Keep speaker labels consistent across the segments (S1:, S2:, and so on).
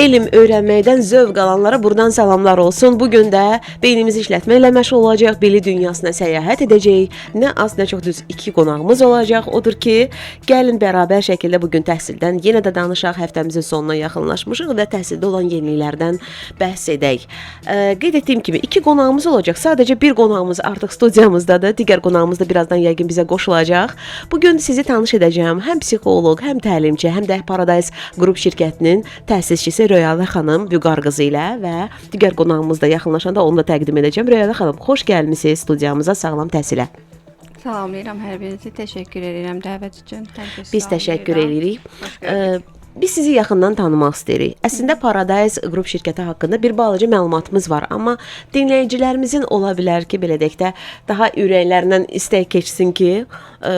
S1: elm öyrənməkdən zövq alanlara buradan salamlar olsun. Bugün də beynimizi işlətməklə məşğul olacaq, bilik dünyasına səyahət edəcəyik. Nə az, nə çox düz 2 qonağımız olacaq. Odur ki, gəlin bərabər şəkildə bugün təhsildən yenə də danışaq. Həftəmizin sonuna yaxınlaşmışıq və təhsildə olan yeniliklərdən bəhs edək. Qeyd etdiyim kimi 2 qonağımız olacaq. Sadəcə bir qonağımız artıq studiyamızdadır. Digər qonağımız da birazdan yəqin bizə qoşulacaq. Bugün sizi tanış edəcəm. Həm psixoloq, həm təlimçi, həm də Paradise Group şirkətinin təsisçisi Röyalə xanım Vüqar qızı ilə və digər qonağımız da yaxınlaşanda onu da təqdim edəcəm. Röyalə xanım, xoş gəlmisiniz studiyamıza, sağlam təhsilə.
S2: Salamlayıram hər birinizi, təşəkkür edirəm dəvət üçün.
S1: Biz təşəkkür edirik. Biz sizi yaxından tanımaq istəyirik. Əslində Paradise Group şirkəti haqqında bir balaca məlumatımız var, amma dinləyicilərimizin ola bilər ki, belə deyək də, daha ürəklərindən istək keçsin ki,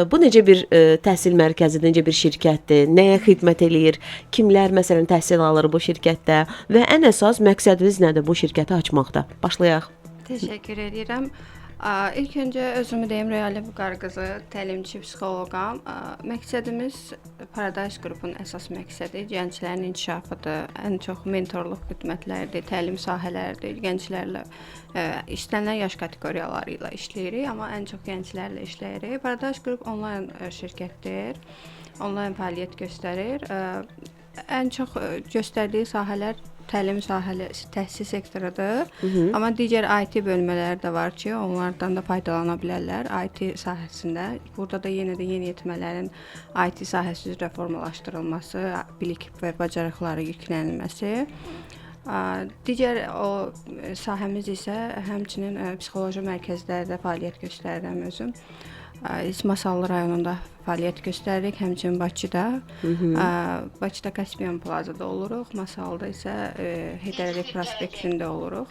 S1: bu necə bir təhsil mərkəzi, necə bir şirkətdir, nəyə xidmət eləyir, kimlər məsələn təhsil alır bu şirkətdə və ən əsas məqsədiniz nədir bu şirkəti açmaqda? Başlayaq.
S2: Təşəkkür edirəm. İlk öncə özümü deyim, Röyalə Vüqar qızı, təlimçi, psixoloqam. Məqsədimiz Paradise Group'un əsas məqsədi gənclərin inkişafıdır. Ən çox mentorluq xidmətləridir, təlim sahələridir. Gənclərlə istənilən yaş kateqoriyaları ilə işləyirik, amma ən çox gənclərlə işləyirik. Paradise Group onlayn şirkətdir. Onlayn fəaliyyət göstərir. Ən çox göstərdiyi sahələr təlim sahəsi, təhsil sektorudur. Amma digər IT bölmələri də var ki, onlardan da faydalana bilərlər IT sahəsində. Burada da yenə də yeniyetmələrin IT sahəsi üzrə formalaşdırılması, bilik və bacarıqları yüklənilməsi. Digər o sahəmiz isə həmçinin psixoloji mərkəzlərdə fəaliyyət göstərirəm özüm. Masallı rayonunda fəaliyyət göstəririk, həmçinin Bakıda. Bakıda Kaspiyan Plazada oluruq, Masalda isə Heydər Əliyev prospektində oluruq.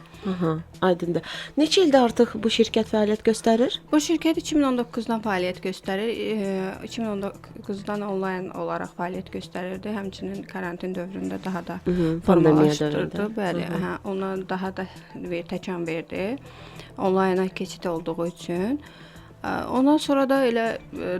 S1: Aydındır. Neçə ildə artıq bu şirkət fəaliyyət göstərir?
S2: Bu şirkət 2019-dan fəaliyyət göstərir. 2019-dan onlayn olaraq fəaliyyət göstərirdi. Həmçinin karantin dövründə daha da formalaşdırdı. Bəli, ona daha da təkan verdi. Onlayna keçid olduğu üçün. Ondan sonra da elə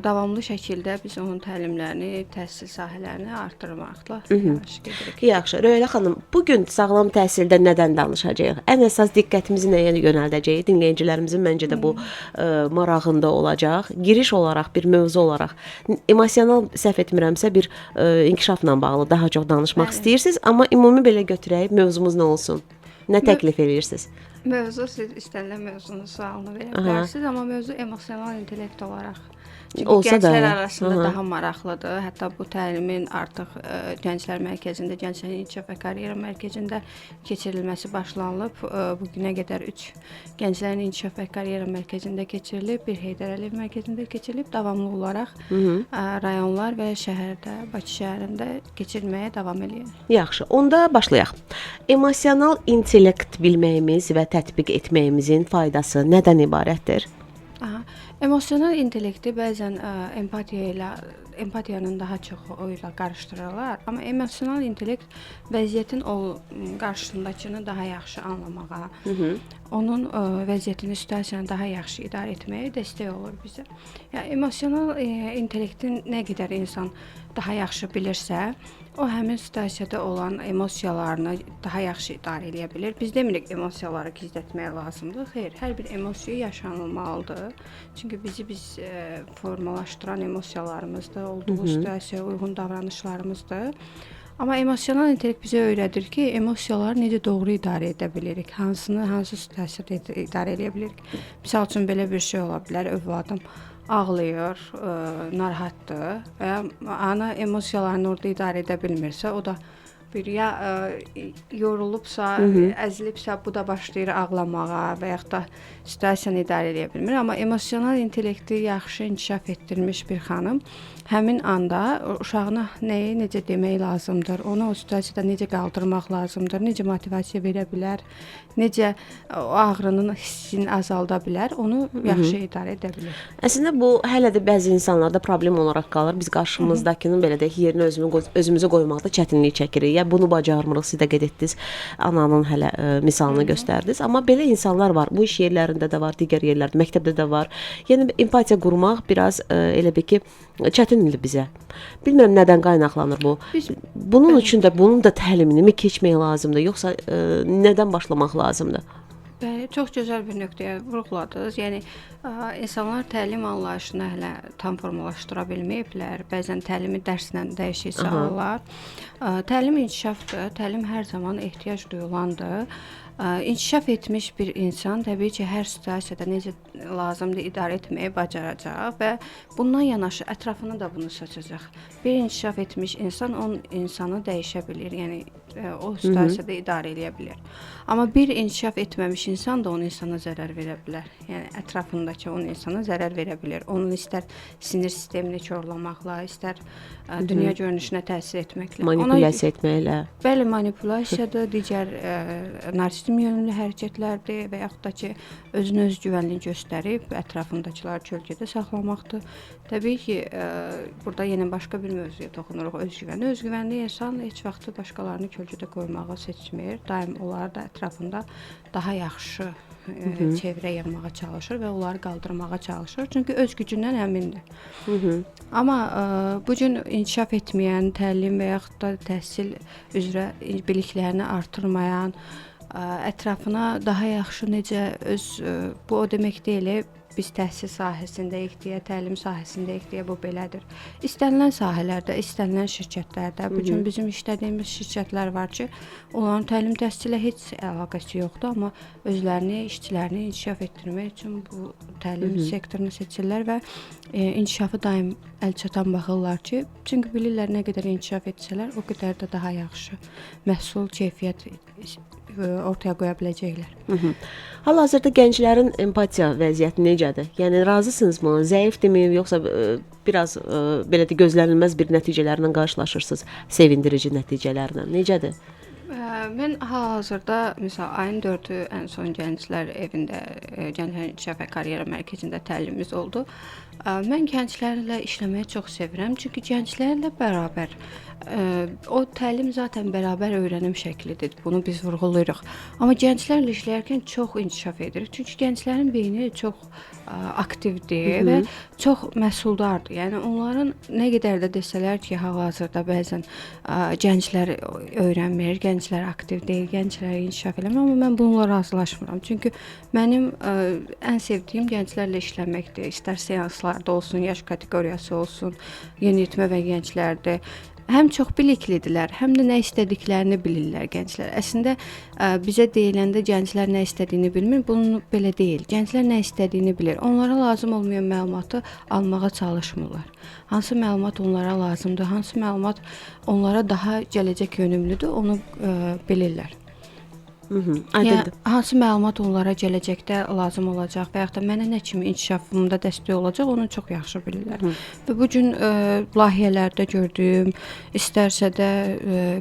S2: davamlı şəkildə biz onun təlimlərini, təhsil sahələrini artırmaqla gedirik.
S1: Yaxşı, Röyalə xanım, bugün sağlam təhsildə nədən danışacağıq? Ən əsas diqqətimizi nəyə yönəldəcəyik? Dinləyicilərimizin məncə də bu marağında olacaq. Giriş olaraq, bir mövzu olaraq, emosional səhv etmirəmsə bir inkişafla bağlı daha çox danışmaq istəyirsiniz, amma ümumi belə götürək, mövzumuz nə olsun? Nə təklif edirsiniz?
S2: Mövzu, siz istənilən mövzunun sualını verə bilərsiniz, amma mövzu emosional intellekt olaraq. Çünki gənclər arasında daha maraqlıdır. Hətta bu təlimin artıq Gənclər Mərkəzində, Gənclərin İnkişaf və Karyera Mərkəzində keçirilməsi başlanılıb. Bugünə qədər 3 Gənclərin İnkişaf və Karyera Mərkəzində keçirilib, bir Heydər Əliyev Mərkəzində keçirilib. Davamlı olaraq rayonlar və şəhərdə, Bakı şəhərində keçirilməyə davam edir.
S1: Yaxşı, onda başlayaq. Emosional intellekt bilməyimiz və tətbiq etməyimizin faydası nədən ibarətdir?
S2: Emosional intellekti bəzən empatiyanın daha çox o ilə qarışdırırlar. Amma emosional intellekt vəziyyətin o qarşısındakını daha yaxşı anlamağa, onun vəziyyətini, situasiyanı daha yaxşı idarə etməyə dəstək olur bizə. Yəni emosional intellektin nə qədər insan daha yaxşı bilirsə, o həmin situasiyada olan emosiyalarını daha yaxşı idarə edə bilir. Biz demirik emosiyaları gizlətmək lazımdır. Xeyr, hər bir emosiya yaşanılmalıdır. Çünki bizi formalaşdıran emosiyalarımızdır, olduğu situasiyaya uyğun davranışlarımızdır. Amma emosional intellekt bizə öyrədir ki, emosiyaları necə doğru idarə edə bilirik, hansı situasiyada idarə edə bilirik. Misal üçün belə bir şey ola bilər, övladım ağlayır, narahatdır və ana emosiyalarını orada idarə edə bilmirsə, o da bir ya yorulubsa, əzilibsə, bu da başlayır ağlamağa və yaxud da situasiyanı idarə edə bilmir. Amma emosional intellekti yaxşı inkişaf etdirilmiş bir xanım həmin anda uşağına nəyi necə demək lazımdır, onu o situasiyada necə qaldırmaq lazımdır, necə motivasiya verə bilər, necə o ağrının hissini azalda bilər, onu yaxşı idarə edə bilər.
S1: Əslində bu hələ də bəzi insanlarda problem olaraq qalır. Biz qarşımızdakının belə də yerinə özümüzü qoymaqda çətinlik çəkirik. niyə bunu bacarmırıq? Siz də qeyd etdiniz, ananın hələ misalını göstərdiniz. Amma belə insanlar var. Bu iş yerlərində də var, digər yerlərdə, məktəbdə də var. Yəni empatiya qurmaq biraz elə bil ki, çətindir bizə. Bilmirəm nədən qaynaqlanır bu. Bunun üçün də bunun da təlimini mi keçmək lazımdır, yoxsa nədən başlamaq lazımdır?
S2: Bəli, çox gözəl bir nöqtəyə vurğuladınız. Yəni insanlar təlim anlayışını hələ tam formalaşdıra bilməyiblər. Bəzən təlimi dərslə dəyişik salırlar. Təlim inkişafdır. Təlim hər zaman ehtiyac duyulandır. İnkişaf etmiş bir insan təbii ki, hər situasiyada necə lazımdır idarə etməyi bacaracaq və bundan yanaşı ətrafını da bunu seçəcək. Bir inkişaf etmiş insan o insanı dəyişə bilir, yəni o situasiyada idarə edə bilər. Amma bir inkişaf etməmiş insan da o insana zərər verə bilər. Yəni ətrafındakı o insana zərər verə bilər. Onun istər sinir sistemini korlamaqla, istər dünya görünüşünə təsir etməklə,
S1: manipulyasiya etməklə.
S2: Bəli, manipulyasiyadır, digər narsizm yönümlü hərəkətlərdir və yaxud da ki, özünə öz güvənliyi göstərib ətrafındakıları kölgədə saxlamaqdır. Təbii ki, burada yenə başqa bir mövzuya toxunuruq, özgüvəni. Özgüvənli insan heç vaxt başqalarını kölgədə qoymağı seçmir. Daim onlar da ətrafında daha yaxşı çevrə yığmağa çalışır və onları qaldırmağa çalışır. Çünki öz gücündən əmindir. Amma bu gün inkişaf etməyən, təlim və yaxud da təhsil üzrə biliklərini artırmayan, ətrafına daha yaxşı necə bu o demək deyil, biz təhsil sahəsindəyik deyə, təlim sahəsindəyik deyə bu belədir. İstənilən sahələrdə, istənilən şirkətlərdə, bu gün bizim işlədiyimiz şirkətlər var ki, onların təlim təhsilə heç əlaqəsi yoxdur, amma özlərini, işçilərini inkişaf etdirmək üçün bu təlim sektorunu seçirlər və inkişafı daim əlçatan baxırlar ki, çünki bilirlər nə qədər inkişaf etsələr, o qədər də daha yaxşı məhsul, keyfiyyət ortaya qoya biləcəklər.
S1: Hal-hazırda gənclərin empatiya vəziyyəti necədir? Yəni razısınızmı? Zəifdirmi, yoxsa biraz belə də gözlənilməz bir nəticələrlə qarşılaşırsınız, sevindirici nəticələrlə? Necədir?
S2: Mən hal-hazırda məsələn ayın 4-ü ən son gənclər evində, Gənclərin İnkişaf və Karyera Mərkəzində təlimimiz oldu. Mən gənclərlə işləməyi çox sevirəm, çünki gənclərlə bərabər o təlim zaten bərabər öyrənim şəklidir. Bunu biz vurğulayırıq. Amma gənclərlə işləyərkən çox inkişaf edirik. Çünki gənclərin beyni çox aktivdir və çox məhsuldardır. Yəni onların nə qədər də desələr ki, hal-hazırda bəzən gənclər öyrənmir, gənclər aktiv deyil, gənclər inkişaf eləmir, amma mən bununla razılaşmıram. Çünki mənim ən sevdiyim gənclərlə işləməkdir. İstər seanslarda olsun, yaş kateqoriyası olsun, yeniyetmə və gənclərdir. Həm çox biliklidirlər, həm də nə istədiklərini bilirlər gənclər. Əslində bizə deyiləndə gənclər nə istədiyini bilmir, bunun belə deyil. Gənclər nə istədiyini bilir. Onlara lazım olmayan məlumatı almağa çalışmırlar. Hansı məlumat onlara lazımdır, hansı məlumat onlara daha gələcək yönümlüdür, onu bilirlər. Yəni, hansı məlumat onlara gələcəkdə lazım olacaq və yaxud da mənə nə kimi inkişafımda dəstək olacaq, onu çox yaxşı bilirlər. Və bu gün layihələrdə gördüyüm, istərsə də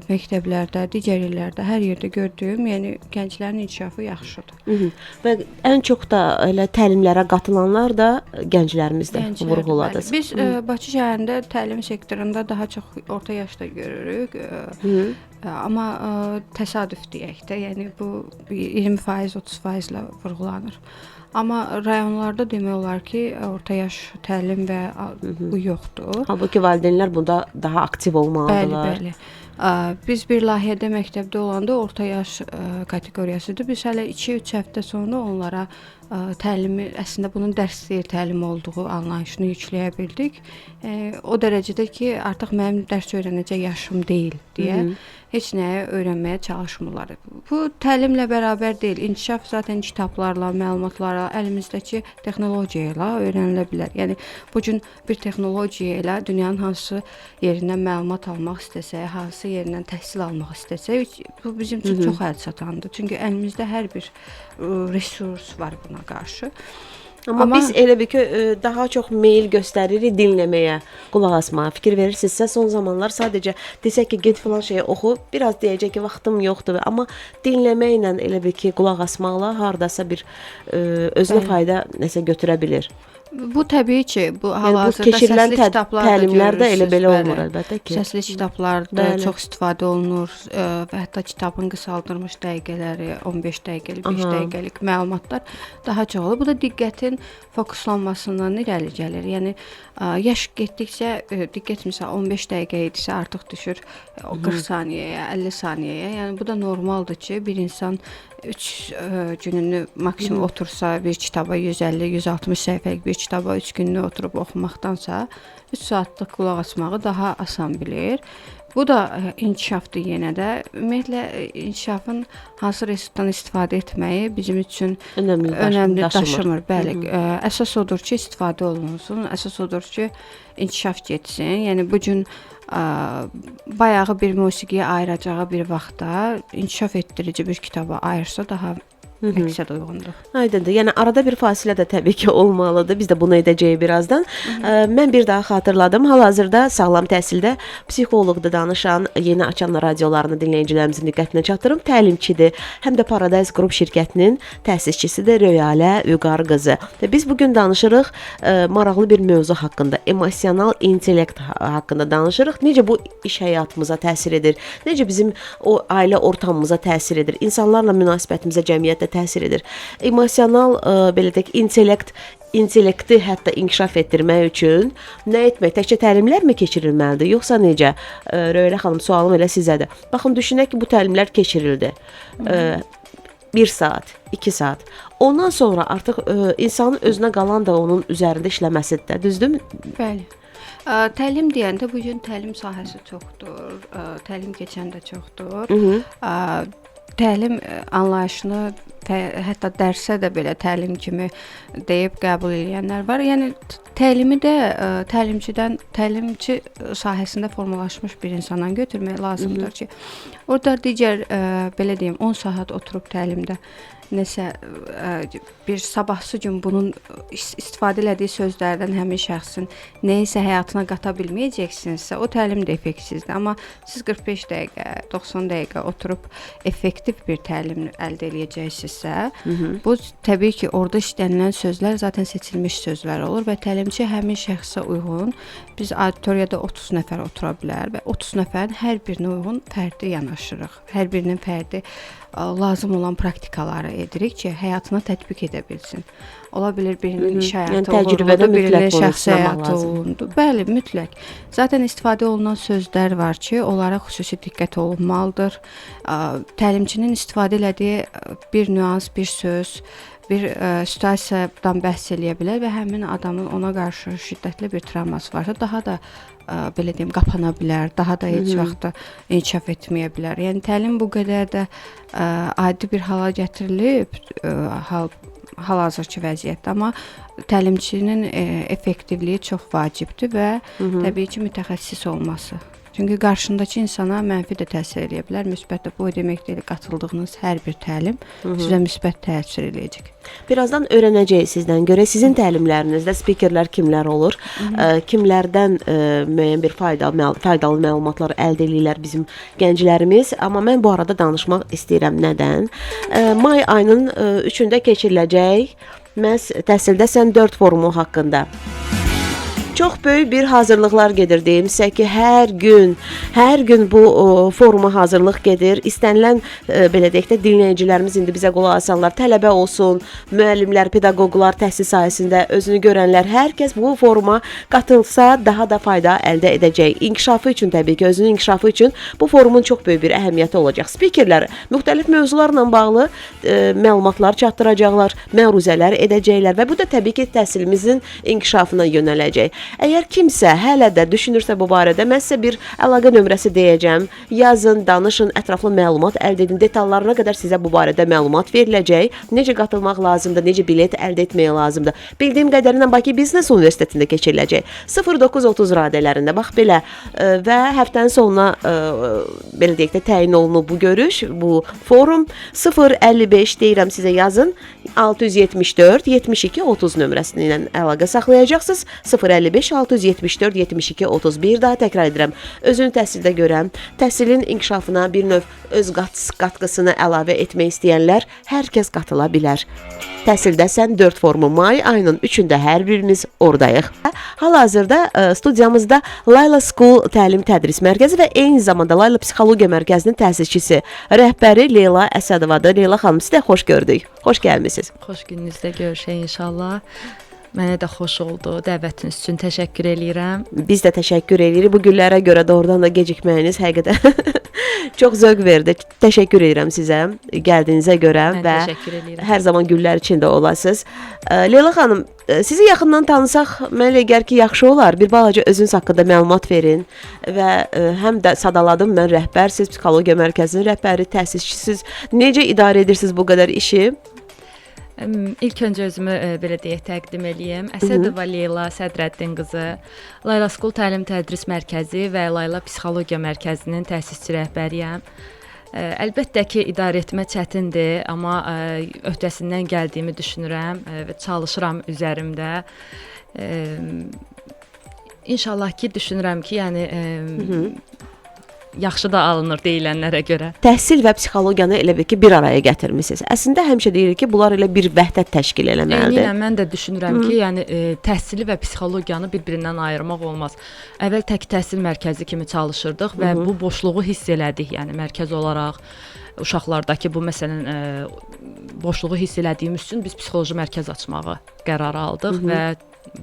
S2: məktəblərdə, digər yerlərdə, hər yerdə gördüyüm, yəni gənclərin inkişafı yaxşıdır.
S1: Və ən çox da elə təlimlərə qatılanlar da gənclərimizdə vurğuladınız.
S2: Biz Bakı şəhərində təlim sektorunda daha çox orta yaşda görürük. Amma təsadüf deyək də, yəni bu 20%, 30%-lə vurğulanır. Amma rayonlarda demək olar ki, orta yaş təlim və bu yoxdur.
S1: Halbuki valideynlər bunda daha aktiv olmalıdırlar.
S2: Bəli. Biz bir layihədə məktəbdə olanda orta yaş kateqoriyasıdır. Biz hələ 2-3 həftə sonra onlara təlimi, əslində bunun dərs deyil, təlim olduğu anlayışını yükləyə bildik. O dərəcədə ki, artıq mənim dərs öyrənəcək yaşım deyil deyə heç nəyə öyrənməyə çalışmırlar. Bu təlimlə bərabər deyil. İnkişaf zaten kitablarla, məlumatlarla, əlimizdəki texnologiya ilə öyrənilə bilər. Yəni bu gün bir texnologiya ilə dünyanın hansı yerindən məlumat almaq istəsək, hansı yerindən təhsil almaq istəsək, bu bizim üçün çox əlçatandır. Çünki əlimizdə hər bir resurs var buna qarşı.
S1: Amma biz elə bir ki, daha çox meyil göstəririk dinləməyə, qulaq asmağa. Fikir verirsinizsə, son zamanlar sadəcə desək ki, get filan şeyi oxu, biraz deyəcək ki, vaxtım yoxdur. Amma dinləməklə elə bir ki, qulaq asmaqla hardasa bir özünə fayda nəsə götürə bilir.
S2: Bu təbii ki, bu
S1: Yəni bu
S2: hal-hazırda
S1: keçirilən
S2: səsli kitablarda
S1: təlimlər də elə
S2: görürsüz,
S1: belə
S2: bəli.
S1: olmur əlbəttə ki.
S2: Səsli kitablarda
S1: Bəli.
S2: çox istifadə olunur və hətta kitabın qısaldılmış dəqiqələri, 15 dəqiqəlik, 5
S1: Aha.
S2: dəqiqəlik məlumatlar daha çox olur. Bu da diqqətin fokuslanmasından irəli gəlir. Yəni yaş getdikcə diqqət məsələn 15 dəqiqə idisə artıq düşür o 40 saniyəyə, 50 saniyəyə. Yəni bu da normaldır ki, bir insan 3 gününü maksimum otursa bir kitaba 150-160 səhifəlik bir kitaba 3 gününü oturub oxumaqdansa 3 saatlıq qulaq asmağı daha asan bilir. Bu da inkişafdır yenə də. Ümumiyyətlə inkişafın hansı resursdan istifadə etməyi bizim üçün önəmli daşımır. Bəli, əsas odur ki, istifadə olunsun. Əsas odur ki, inkişaf getsin. Yəni bu gün bayağı bir musiqiyə ayıracağı bir vaxtda inkişaf etdirici bir kitaba ayırsa daha məqsəd uyğundur.
S1: Aydındır. Yəni arada bir fasilə də təbii ki olmalıdır. Biz də bunu edəcəyik birazdan. Mən bir daha xatırladım. Hal-hazırda sağlam təhsildə psixoloqda danışan, yeni açan radiolarını dinləyicilərimizin diqqətinə çatdırım. Təlimçidir. Həm də Paradise Group şirkətinin təsisçisidir Röyalə Vüqar qızı. Və biz bu gün danışırıq maraqlı bir mövzu haqqında, emosional intellekt haqqında danışırıq. Necə bu iş həyatımıza təsir edir? Necə bizim o ailə ortamımıza təsir edir? İnsanlarla münasibətimizə, cəmiyyətdə təsir edir. Emosional belə deyək, intellekti hətta inkişaf etdirmək üçün nə etmək? Təkcə təlimlər mi keçirilməlidir, yoxsa necə? Röylə xanım, sualım elə sizədir. Baxın, düşünək ki, bu təlimlər keçirildi. 1 saat, 2 saat. Ondan sonra artıq insanın özünə qalan da onun üzərində işləməsidir, düzdürmü?
S2: Bəli. Təlim deyəndə bu gün təlim sahəsi çoxdur. Təlim keçən də çoxdur. Təlim anlayışını hətta dərsə də belə təlim kimi deyib qəbul edənlər var. Yəni təlimi də təlimçi sahəsində formalaşmış bir insandan götürmək lazımdır ki, orada digər belə deyim 10 saat oturub təlimdə nəsə bir sabahsı gün bunun istifadə elədiyi sözlərdən həmin şəxsin nəyisə həyatına qata bilməyəcəksinizsə, o təlim də effektsizdir. Amma siz 45 dəqiqə, 90 dəqiqə oturub effektiv bir təlim əldə edəcəksinizsə, bu təbii ki, orada işlənilən sözlər zaten seçilmiş sözlər olur və təlimçi həmin şəxsə uyğun, biz auditoriyada 30 nəfər otura bilər və 30 nəfərin hər birinə uyğun fərdi yanaşırıq. Hər birinin fərdi lazım olan praktikaları edirik ki, həyatına tətbiq edə bilsin. Ola bilər birinin iş həyatı uğurludur, birinin şəxsi həyatı uğurludur. Bəli, mütləq. Zaten istifadə olunan sözlər var ki, onlara xüsusi diqqət olunmalıdır. Təlimçinin istifadə elədiyi bir nüans, bir söz, bir situasiyadan bəhs eləyə bilər və həmin adamın ona qarşı şiddətli bir travması varsa, daha da belə deyim, qapana bilər, daha da heç vaxt inkişaf etməyə bilər. Yəni təlim bu qədər də adi bir hala gətirilib, hal-hazırki vəziyyətdə, amma təlimçinin effektivliyi çox vacibdir və təbii ki, mütəxəssis olması. Çünki qarşındakı insana mənfi də təsir edə bilər, müsbət də. Bu demək deyil, qatıldığınız hər bir təlim sizə müsbət təsir edəcək.
S1: Birazdan öyrənəcəyik sizdən. Görək sizin təlimlərinizdə spikerlər kimlər olur? Kimlərdən müəyyən bir faydalı məlumatlar əldə edirlər bizim gənclərimiz? Amma mən bu arada danışmaq istəyirəm. Nədən? May ayının 3-ündə keçiriləcək məhz Təhsildəsən 4 forumu haqqında. Çox böyük bir hazırlıqlar gedir, deyim sizə ki, hər gün bu foruma hazırlıq gedir. İstənilən belə deyək də dinləyicilərimiz indi bizə qulaq asanlar, tələbə olsun, müəllimlər, pedaqoqlar, təhsil sahəsində özünü görənlər, hər kəs bu foruma qatılsa daha da fayda əldə edəcək. İnkişafı üçün təbii ki, özünün inkişafı üçün bu forumun çox böyük bir əhəmiyyəti olacaq. Spikerlər müxtəlif mövzularla bağlı məlumatlar çatdıracaqlar, məruzələr edəcəklər və bu da təbii ki, təhsilimizin inkişafına yönələcək. Əgər kimsə hələ də düşünürsə bu barədə, mən sizə bir əlaqə nömrəsi deyəcəm. Yazın, danışın, ətraflı məlumat əldə edin. Detallarına qədər sizə bu barədə məlumat veriləcək. Necə qatılmaq lazımdır, necə bilet əldə etmək lazımdır. Bildiyim qədərilə Bakı Biznes Universitetində keçiriləcək. 09:30 radələrində bax belə və həftənin sonuna belə deyək də təyin olunub bu görüş, bu forum 055 deyirəm sizə yazın. 674 72 30 nömrəsi ilə əlaqə saxlayacaqsınız. 055 5674 72 31 daha təkrar edirəm. Özünü təhsildə görən, təhsilin inkişafına bir növ öz qatqısını əlavə etmək istəyənlər hər kəs qatıla bilər. Təhsildəsən 4 formu may ayının 3-ündə hər birimiz oradayıq. Hal-hazırda studiyamızda Layla School təlim-tədris mərkəzi və eyni zamanda Layla Psixologiya Mərkəzinin təsisçisi, rəhbəri Leyla Əsədovadır. Leyla xanım, sizə xoş gördük. Xoş gəlmisiniz.
S3: Xoş gününüzdə görüşək inşallah. Mənə də xoş oldu. Dəvətiniz üçün təşəkkür eləyirəm.
S1: Biz də təşəkkür edirik. Bu günlərə görə doğrudan da gecikməyiniz həqiqətən çox zövq verdi. Təşəkkür edirəm sizə gəldiyinizə görə
S3: Mən
S1: və
S3: təşəkkür edirəm.
S1: hər zaman güllər içində olasınız. Leyla xanım, sizi yaxından tanısaq mənə elə gəlir ki, yaxşı olar. Bir balaca özünüz haqqında məlumat verin və həm də sadaladım mən rəhbər, siz Psixologiya Mərkəzinin rəhbəri, təsisçisiz. Necə idarə edirsiniz bu qədər işi?
S3: İlk öncə özümü belə deyək təqdim eləyim. Əsədova Leyla Sədrəddin qızı, Layla School təlim-tədris mərkəzi və Layla Psixologiya Mərkəzinin təsisçi rəhbəriyəm. Əlbəttə ki, idarə etmə çətindir, amma öhdəsindən gəldiyimi düşünürəm və çalışıram üzərimdə. İnşallah ki, düşünürəm ki, yəni yaxşı da alınır deyilənlərə görə.
S1: Təhsil və psixologiyanı elə bil ki, bir araya gətirmisiniz. Əslində həmişə deyirik ki, bunlar elə bir vəhdət təşkil eləməlidir.
S3: Eynən, mən də düşünürəm ki, yəni təhsili və psixologiyanı bir-birindən ayırmaq olmaz. Əvvəl tək təhsil mərkəzi kimi çalışırdıq və bu boşluğu hiss elədik, yəni mərkəz olaraq uşaqlardakı bu məsələn boşluğu hiss elədiyimiz üçün biz psixoloji mərkəz açmağı qərarı aldıq və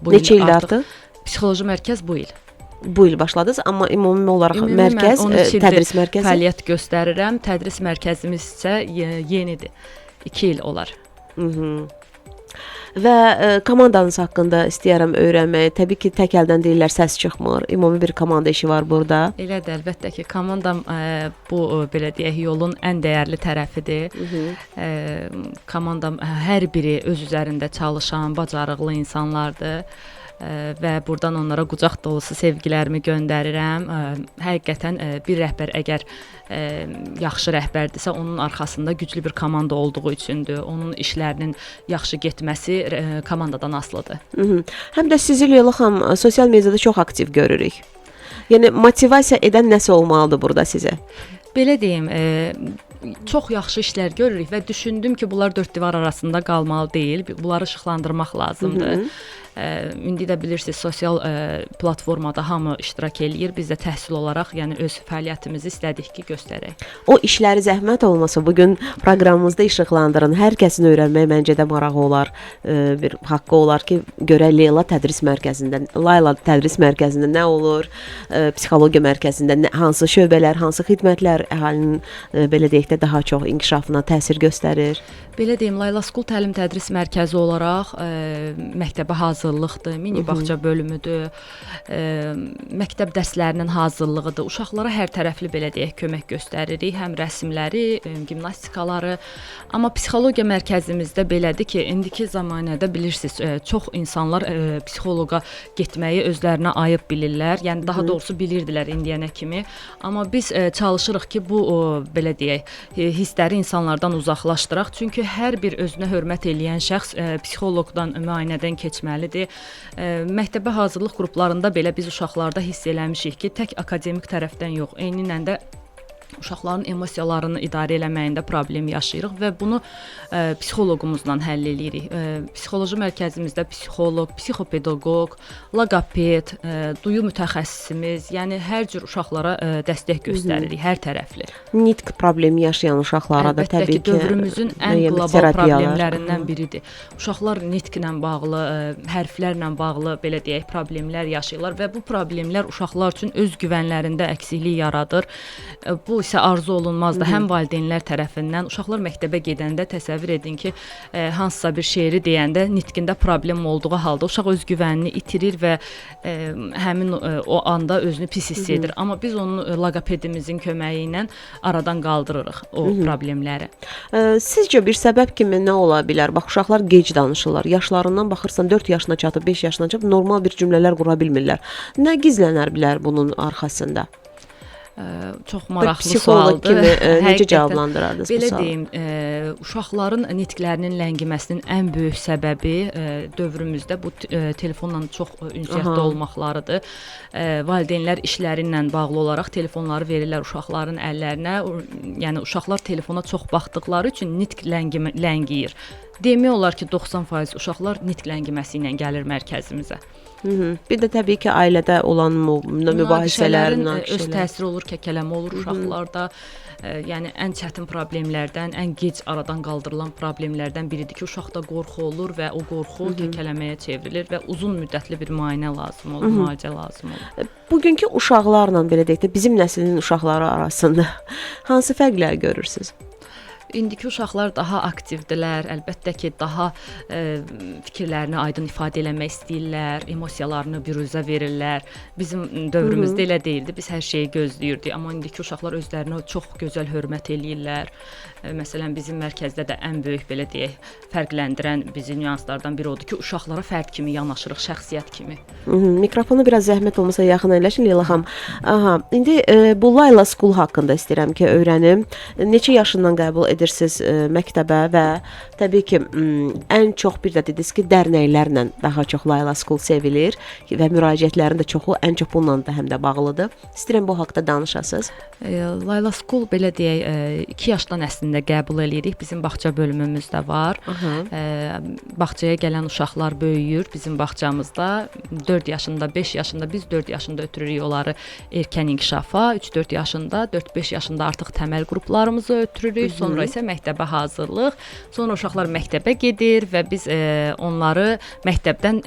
S3: bu
S1: Neçə il artıq?
S3: Psixoloji mərkəz bu il.
S1: Bu il başladınız, amma ümumi olaraq mərkəz, tədris mərkəzi
S3: fəaliyyət göstərirəm. Tədris mərkəzimiz isə yenidir. 2 il olar.
S1: Və komandanız haqqında istəyirəm öyrənməyi. Təbii ki, tək əldən deyirlər, səs çıxmır. Ümumi bir komanda işi var burada.
S3: Elədir, əlbəttə ki, komandam bu belə deyək, yolun ən dəyərli tərəfidir. Komandam hər biri öz üzərində çalışan, bacarıqlı insanlardır. Və buradan onlara qucaq dolusu sevgilərimi göndərirəm. Həqiqətən bir rəhbər əgər yaxşı rəhbərdirsə, onun arxasında güclü bir komanda olduğu üçündür. Onun işlərinin yaxşı getməsi komandadan asılıdır.
S1: Həm də sizi Leyla xanım sosial mediada çox aktiv görürük. Yəni motivasiya edən nəsə olmalıdır burada sizə?
S3: Belə deyim, çox yaxşı işlər görürük və düşündüm ki, bunlar dörd divar arasında qalmalı deyil. Bunları işıqlandırmaq lazımdır. İndi də bilirsiniz, sosial platformada hamı iştirak eləyir. Biz də təhsil olaraq, yəni öz fəaliyyətimizi istədik ki, göstərək.
S1: O işləri zəhmət olmasa bugün proqramımızda işıqlandırın. Hər kəsin öyrənmək məncə də marağı olar. Bir haqqı olar ki, görə Leyla tədris mərkəzində, Layla tədris mərkəzində nə olur? Psixologiya mərkəzində hansı şöbələr, hansı xidmətlər əhalinin belə deyək də daha çox inkişafına təsir göstərir?
S3: Belə deyim, Layla School təlim-tədris mərkəzi olaraq məktəbə hazırlıqdır, mini bağça bölümüdür, məktəb dərslərinin hazırlığıdır. Uşaqlara hər tərəfli belə deyək kömək göstəririk, həm rəsmləri, gimnastikaları. Amma psixologiya mərkəzimizdə belədir ki, indiki zəmanədə bilirsiniz, çox insanlar psixoloqa getməyi özlərinə ayıb bilirlər. Yəni daha doğrusu bilirdilər indiyənə kimi. Amma biz çalışırıq ki, bu belə deyək, hissləri insanlardan uzaqlaşdıraq. Çünki hər bir özünə hörmət eləyən şəxs psixoloqdan, müayinədən keçməlidir. Məktəbə hazırlıq qruplarında belə biz uşaqlarda hiss eləmişik ki, tək akademik tərəfdən yox, eyninlə də uşaqların emosiyalarını idarə eləməyində problem yaşayırıq və bunu psixoloqumuzla həll eləyirik. Psixoloji mərkəzimizdə psixoloq, psixopedaqoq, loqoped, duyu mütəxəssisimiz, yəni hər cür uşaqlara dəstək göstəririk, hər tərəfli.
S1: Nitq problemi yaşayan uşaqlara da təbii ki,
S3: dövrümüzün ən qlobal problemlərindən biridir. Uşaqlar nitqlə bağlı, hərflərlə bağlı belə deyək problemlər yaşayırlar və bu problemlər uşaqlar üçün öz güvənlərində əksiklik yaradır. Bu isə arzu olunmazdır. Həm valideynlər tərəfindən, uşaqlar məktəbə gedəndə təsəvvür edin ki, hansısa bir şeiri deyəndə nitqində problem olduğu halda uşaq öz güvənini itirir və həmin o anda özünü pis hiss edir. Amma biz onu loqopedimizin köməyi ilə aradan qaldırırıq o problemləri.
S1: Sizcə bir səbəb kimi nə ola bilər? Bax, uşaqlar gec danışırlar. Yaşlarından baxırsan 4 yaşına çatıb, 5 yaşına çatıb normal bir cümlələr qura bilmirlər. Nə gizlənər bilər bunun arxasında?
S3: Çox maraqlı
S1: psixoloq
S3: sualdır.
S1: kimi necə
S3: Həqiqətən.
S1: cavablandırardınız bu
S3: Belə
S1: sualı?
S3: deyim, uşaqların nitqlərinin ləngiməsinin ən böyük səbəbi dövrümüzdə bu telefonla çox ünsiyyətdə olmaqlarıdır. Valideynlər işləri ilə bağlı olaraq telefonları verirlər uşaqların əllərinə. Yəni uşaqlar telefona çox baxdıqları üçün nitq ləngiyir. Demək olar ki, 90% uşaqlar nitq ləngiməsi ilə gəlir mərkəzimizə.
S1: Bir də təbii ki, ailədə olan mübahisələrin
S3: öz təsiri olur, kəkələmə olur uşaqlarda. Yəni ən çətin problemlərdən, ən gec aradan qaldırılan problemlərdən biridir ki, uşaqda qorxu olur və o qorxu kəkələməyə çevrilir və uzun müddətli bir müayinə lazım olur, müalicə lazım olur.
S1: Bugünkü uşaqlarla belə deyək də bizim nəslin uşaqları arasında hansı fərqlər görürsüz?
S3: İndiki uşaqlar daha aktivdirlər. Əlbəttə ki, daha fikirlərini aydın ifadə eləmək istəyirlər, emosiyalarını büruzə verirlər. Bizim dövrümüzdə elə deyildi. Biz hər şeyi gözləyirdik, amma indiki uşaqlar özlərinə çox gözəl hörmət eləyirlər. Məsələn, bizim mərkəzdə də ən böyük belə deyək, fərqləndirən bizi nüanslardan biri odur ki, uşaqlara fərd kimi yanaşırıq, şəxsiyyət kimi.
S1: Mikrofonu biraz zəhmət olmasa yaxın əyləşin Leyla xanım. İndi bu Layla School haqqında istəyirəm ki, öyrənim. Neçə yaşından qəbul edirsiniz məktəbə və təbii ki, ən çox bir də dediniz ki, dərnəklərlə daha çox Layla School sevilir və müraciətlərin də çoxu ən çox bununla da həm də bağlıdır. İstəyirəm bu haqqda danışasınız.
S3: Layla School belə deyək, 2 yaşdan əslində qəbul eləyirik. Bizim bağça bölümümüz də var. Bağçaya gələn uşaqlar böyüyür. Bizim bağçamızda 4 yaşında, 5 yaşında, biz 4 yaşında ötürürük onları erkən inkişafa, 3-4 yaşında, 4-5 yaşında artıq təməl qruplarımızı ötürürük. Sonra isə məktəbə hazırlıq. Sonra uşaqlar məktəbə gedir və biz onları məktəbdən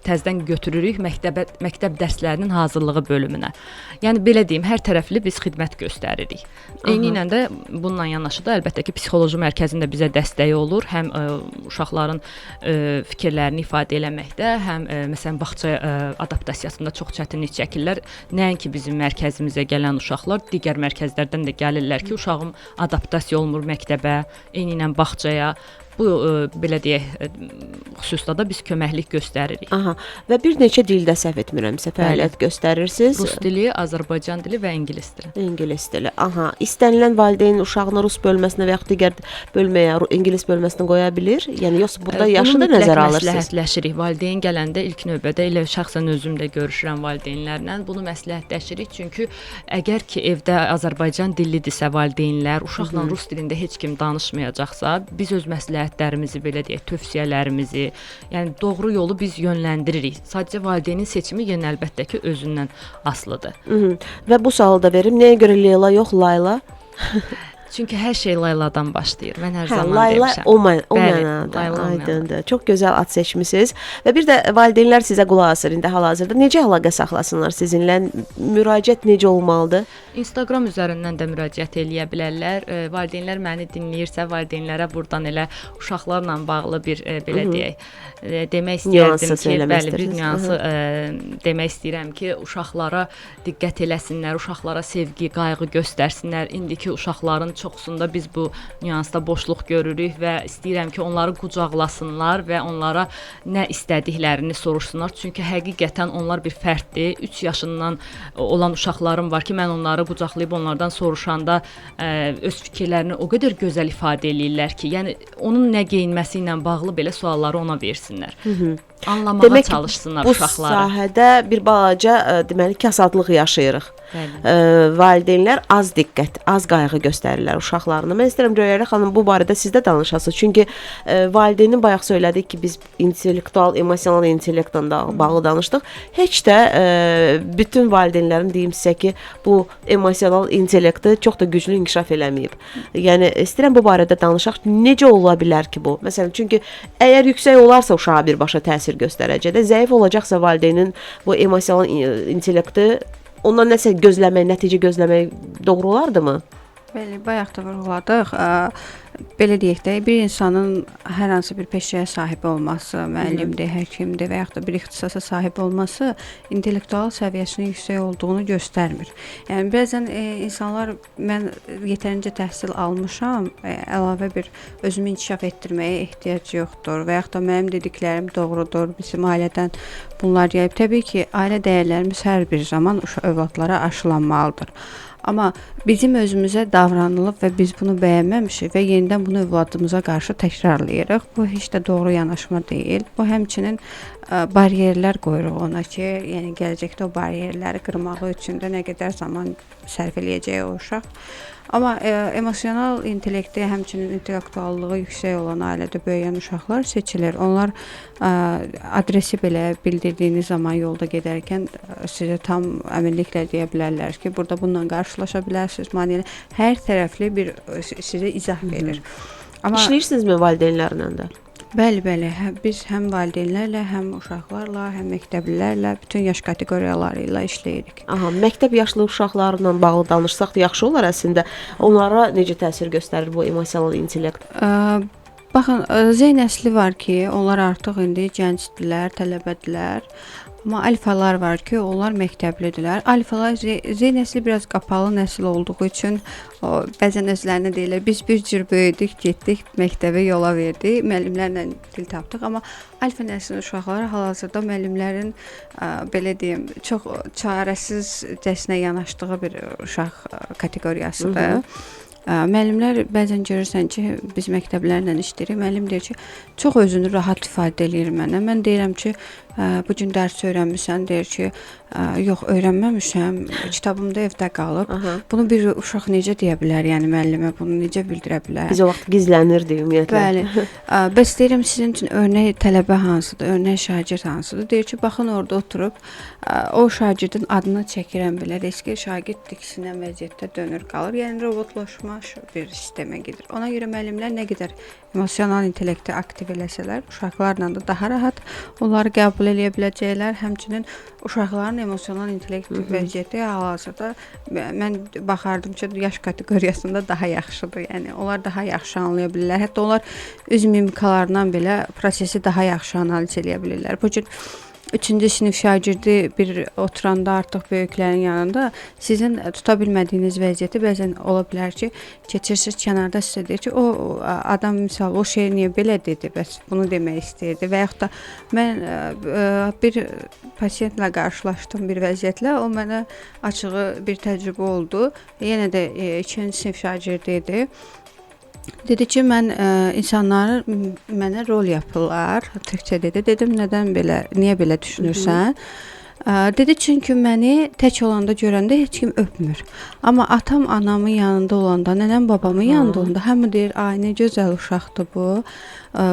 S3: təzədən götürürük məktəb dərslərinin hazırlığı bölümünə. Yəni belə deyim, hər tərəfli biz xidmət göstəririk. Eynilə də bununla yanaşı da əlbəttə ki, psixoloji mərkəzində bizə dəstəyi olur. Həm uşaqların fikirlərini ifadə eləməkdə, həm məsələn bağça adaptasiyasında çox çətinlik çəkirlər. Nəinki bizim mərkəzimizə gələn uşaqlar, digər mərkəzlərdən də gəlirlər ki, uşağım adaptasiya olmur məktəbə, eynilə bağçaya. Bu belə deyək, xüsusda da biz köməklik göstəririk.
S1: Və bir neçə dildə səhv etmirəmsə fəaliyyət göstərirsiniz.
S3: Rus dili, Azərbaycan dili və ingilis dili.
S1: İngilis dili. İstənilən valideyn uşağını rus bölməsinə və yaxud digər bölməyə, ingilis bölməsinə qoya bilir? Yəni yoxsa burada yaşı da nəzərə alırsınız? Bunu
S3: məsləhətləşirik. Valideyn gələndə ilk növbədə elə şəxsən özüm də görüşürəm valideynlərlə. Bunu məsləhətləşirik, çünki əgər ki evdə Azərbaycan dillidirsə valideynlər, uşaqla rus dilində heç kim danışmayacaqsa, biz öz məsləhətlərimizi, belə deyək, tövsiyələrimizi, yəni doğru yolu biz yönləndiririk. Sadəcə valideynin seçimi yenə əlbəttə ki, özündən asılıdır.
S1: Və bu sualı da verim. Nəyə görə Leyla yox, Layla?
S3: Çünki hər şey Layladan başlayır. Mən hər zaman
S1: Layla
S3: demişəm.
S1: o mənada. Aydındır. Çox gözəl ad seçmisiniz. Və bir də valideynlər sizə qulaq asır indi hal-hazırda. Necə əlaqə saxlasınlar sizinlə? Müraciət necə olmalıdır?
S3: Instagram üzərindən də müraciət eləyə bilərlər. Valideynlər məni dinləyirsə, valideynlərə burdan elə uşaqlarla bağlı bir belə deyək, demək istəyirdim ki, bəli, bir nüansı demək istəyirəm ki, uşaqlara diqqət eləsinlər, uşaqlara sevgi, qayğı göstərsinlər. İndiki uşaqların çoxsunda biz bu nüansda boşluq görürük və istəyirəm ki, onları qucaqlasınlar və onlara nə istədiklərini soruşsunlar. Çünki həqiqətən onlar bir fərddir. 3 yaşından olan uşaqlarım var ki, mən onları qucaqlayıb onlardan soruşanda öz fikirlərini o qədər gözəl ifadə eləyirlər ki, yəni onun nə geyinməsi ilə bağlı belə sualları ona versinlər. Anlamağa
S1: demək
S3: çalışsınlar
S1: bu
S3: uşaqları.
S1: Bu sahədə bir balaca deməli kasadlıq yaşayırıq. Valideynlər az diqqət, az qayğı göstərirlər uşaqlarına. Mən istəyirəm Röyərə xanım bu barədə siz də danışasınız. Çünki valideynin bayaq söylədik ki, biz intellektual, emosional intellektlə bağlı danışdıq. Heç də bütün valideynlərin deyim sizə ki, bu emosional intellekti çox da güclü inkişaf eləməyib. Yəni istəyirəm bu barədə danışaq. Necə ola bilər ki bu? Məsələn, çünki əgər yüksək olarsa uşağa birbaşa təsir göstərəcək də, zəif olacaqsa valideynin bu emosional intellekti ondan nəsə gözləmək, nəticə gözləmək doğru olardımı?
S2: Bəli, bayaq da vurğuladıq. Belə deyək də, bir insanın hər hansı bir peşəyə sahib olması, müəllimdir, həkimdir və yaxud da bir ixtisasa sahib olması intellektual səviyyəsinin yüksək olduğunu göstərmir. Yəni bəzən insanlar mən yetərincə təhsil almışam, əlavə bir özümü inkişaf etdirməyə ehtiyac yoxdur və yaxud da mənim dediklərim doğrudur, bizim ailədən bunlar gəlib. Təbii ki, ailə dəyərlərimiz hər bir zaman övladlara aşılanmalıdır. Amma bizim özümüzə davranılıb və biz bunu bəyənməmişik və yenidən bunu övladımıza qarşı təkrarlayırıq. Bu heç də doğru yanaşma deyil. Bu həmçinin bariyerlər qoyuruq ona ki, yəni gələcəkdə o bariyerləri qırmağı üçün də nə qədər zaman sərf eləyəcək o uşaq. Amma emosional intellekti, həmçinin intellektuallığı yüksək olan ailədə böyüyən uşaqlar seçilir. Onlar adresi belə bildirdiyiniz zaman yolda gedərkən sizə tam əminliklə deyə bilərlər ki, burada bununla qarşılaşa bilərsiniz. Hər tərəfli bir sizə izah verir. Amma
S1: İşləyirsinizmi valideynlərlə də?
S2: bəli, biz həm valideynlərlə, həm uşaqlarla, həm məktəblilərlə, bütün yaş kateqoriyaları ilə işləyirik.
S1: Aha, məktəb yaşlı uşaqlarla bağlı danışsaq da yaxşı olar əslində. Onlara necə təsir göstərir bu emosional intellekt?
S2: Baxın, Z nəsli var ki, onlar artıq indi gəncdirlər, tələbədirlər. Amma alfalar var ki, onlar məktəblidirlər. Alfalar Z nəsli biraz qapalı nəsil olduğu üçün bəzən özlərinə deyirlər, biz bir cür böyüdük, getdik, məktəbə yola verdik, müəllimlərlə dil tapdıq. Amma alfa nəslinin uşaqları hal-hazırda müəllimlərin belə deyim, çox çarəsizcəsinə yanaşdığı bir uşaq kateqoriyasıdır. Müəllimlər bəzən görürsən ki, biz məktəblərlə işləyirik. Müəllim deyir ki, çox özünü rahat ifadə eləyir mənə. Mən deyirəm ki, bu gün dərs öyrənmisən, deyir ki, yox, öyrənməmişəm, kitabımda evdə qalıb. Bunu bir uşaq necə deyə bilər, yəni müəllimə bunu necə bildirə bilər?
S1: Biz o vaxt gizlənirdik ümumiyyətlə.
S2: Bəli. Bəs deyirəm sizin üçün örnək tələbə hansıdır, örnək şagird hansıdır? Deyir ki, baxın orada oturub o şagirdin adını çəkirəm belə, riski şagird diksinən vəziyyətdə dönür qalır. Yəni robotlaşmış bir sistemə gedir. Ona görə müəllimlər nə qədər emosional intellekti aktiv eləsələr, uşaqlarla da daha rahat onları qəbul eləyə biləcəklər. Həmçinin uşaqların emosional intellekt vəziyyəti hal-hazırda mən baxardım ki, yaş kateqoriyasında daha yaxşıdır. Yəni onlar daha yaxşı anlaya bilirlər. Hətta onlar üz mimikalarından belə prosesi daha yaxşı analiz eləyə bilirlər. Bu gün 3-cü sinif şagirdi bir oturanda artıq böyüklərin yanında sizin tuta bilmədiyiniz vəziyyəti bəzən ola bilər ki, keçirsiniz kənarda sizə deyir ki, o adam misal o şey niyə belə dedi, bəs bunu demək istəyirdi və yaxud da mən bir pasientlə qarşılaşdım bir vəziyyətlə, o mənə açığı bir təcrübə oldu. Yenə də 2-ci sinif şagirdi idi. Dedi ki, mən insanlar mənə rol yapırlar, türkçə dedi. Dedim, nədən belə, niyə belə düşünürsən? Dedi, çünki məni tək olanda görəndə heç kim öpmür. Amma atam, anamın yanında olanda, nənəm, babamın yanında olanda, hamı deyir, ay, nə gözəl uşaqdır bu,